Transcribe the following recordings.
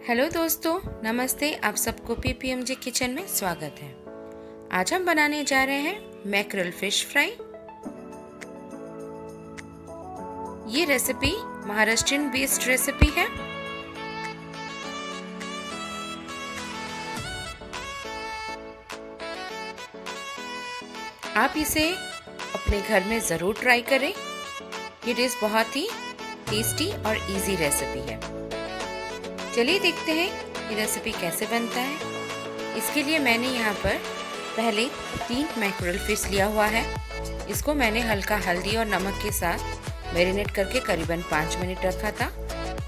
Hello दोस्तों, नमस्ते। आप सबको पीपीएमजे किचन में स्वागत है। आज हम बनाने जा रहे हैं मैकरल फिश फ्राई। ये रेसिपी महाराष्ट्रियन बेस्ड रेसिपी है। आप इसे अपने घर में ज़रूर ट्राई करें। ये डिश बहुत ही टेस्टी और इजी रेसिपी है। चलिए देखते हैं ये रेसिपी कैसे बनता है। इसके लिए मैंने यहाँ पर पहले 3 मैकरल फिश लिया हुआ है। इसको मैंने हल्का हल्दी और नमक के साथ मैरिनेट करके करीबन 5 मिनट रखा था।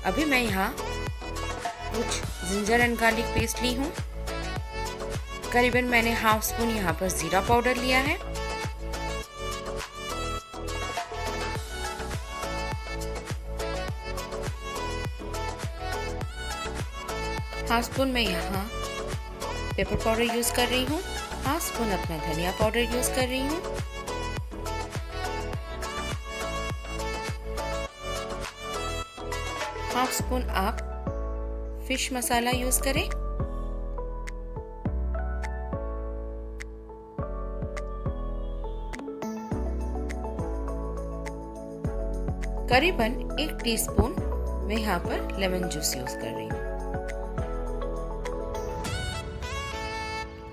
अभी मैं यहाँ कुछ जिंजर एंड गार्लिक पेस्ट ली हूँ। करीबन मैंने हाफ स्पून यहाँ पर जीरा पाउडर लिया है। हाफ स्पून मैं यहाँ पेपर पाउडर यूज़ कर रही हूँ। हाफ स्पून अपना धनिया पाउडर यूज़ कर रही हूँ। हाफ स्पून आप फिश मसाला यूज़ करें। करीबन 1 टीस्पून मैं यहाँ पर लेमन जूस यूज़ कर रही हूँ।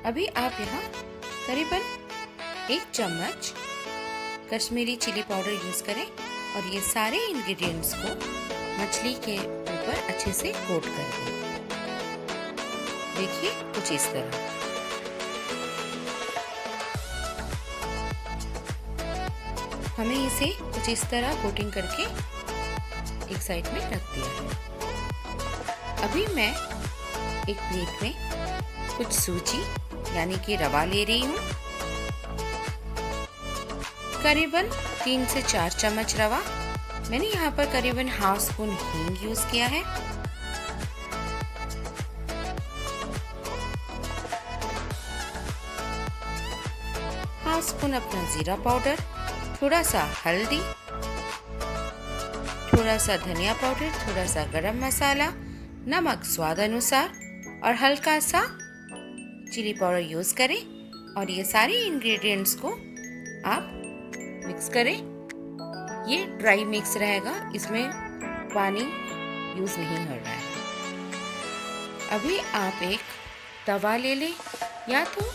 अभी आप यहाँ करीबन 1 चम्मच कश्मीरी चिली पाउडर यूज़ करें और ये सारे इंग्रेडिएंट्स को मछली के ऊपर अच्छे से कोट कर दें। देखिए कुछ इस तरह। हमें इसे कुछ इस तरह कोटिंग करके एक साइड में रख दिया है। अभी मैं एक प्लेट में कुछ सूजी यानी कि रवा ले रही हूँ। करीबन 3 से 4 चम्मच रवा। मैंने यहाँ पर करीबन हाफ स्पून हींग यूज किया है। हाफ स्पून अपना जीरा पाउडर, थोड़ा सा हल्दी, थोड़ा सा धनिया पाउडर, थोड़ा सा गरम मसाला, नमक स्वाद अनुसार और हल्का सा चिली पाउडर यूज़ करें और ये सारे इंग्रेडिएंट्स को आप मिक्स करें। ये ड्राई मिक्स रहेगा, इसमें पानी यूज़ नहीं हो रहा है। अभी आप एक तवा ले लें या तो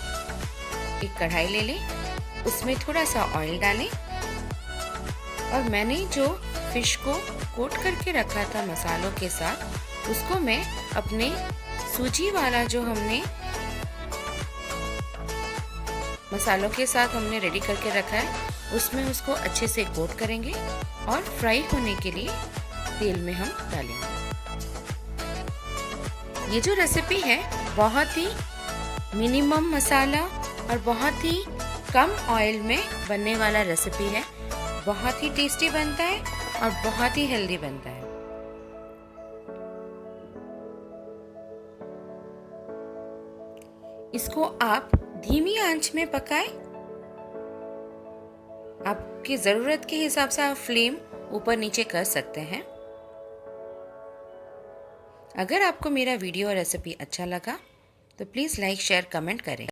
एक कढ़ाई ले लें, उसमें थोड़ा सा ऑयल डालें और मैंने जो फिश को कोट करके रखा था मसालों के साथ, उसको मैं अपने सूजी वाला जो हमने मसालों के साथ हमने रेडी करके रखा है, उसमें उसको अच्छे से कोट करेंगे और फ्राई होने के लिए तेल में हम डालेंगे। ये जो रेसिपी है बहुत ही मिनिमम मसाला और बहुत ही कम ऑयल में बनने वाला रेसिपी है। बहुत ही टेस्टी बनता है और बहुत ही हेल्दी बनता है। इसको आप धीमी आंच में पकाएं। आपकी ज़रूरत के हिसाब से आप फ्लेम ऊपर नीचे कर सकते हैं। अगर आपको मेरा वीडियो और रेसिपी अच्छा लगा तो प्लीज़ लाइक शेयर कमेंट करें।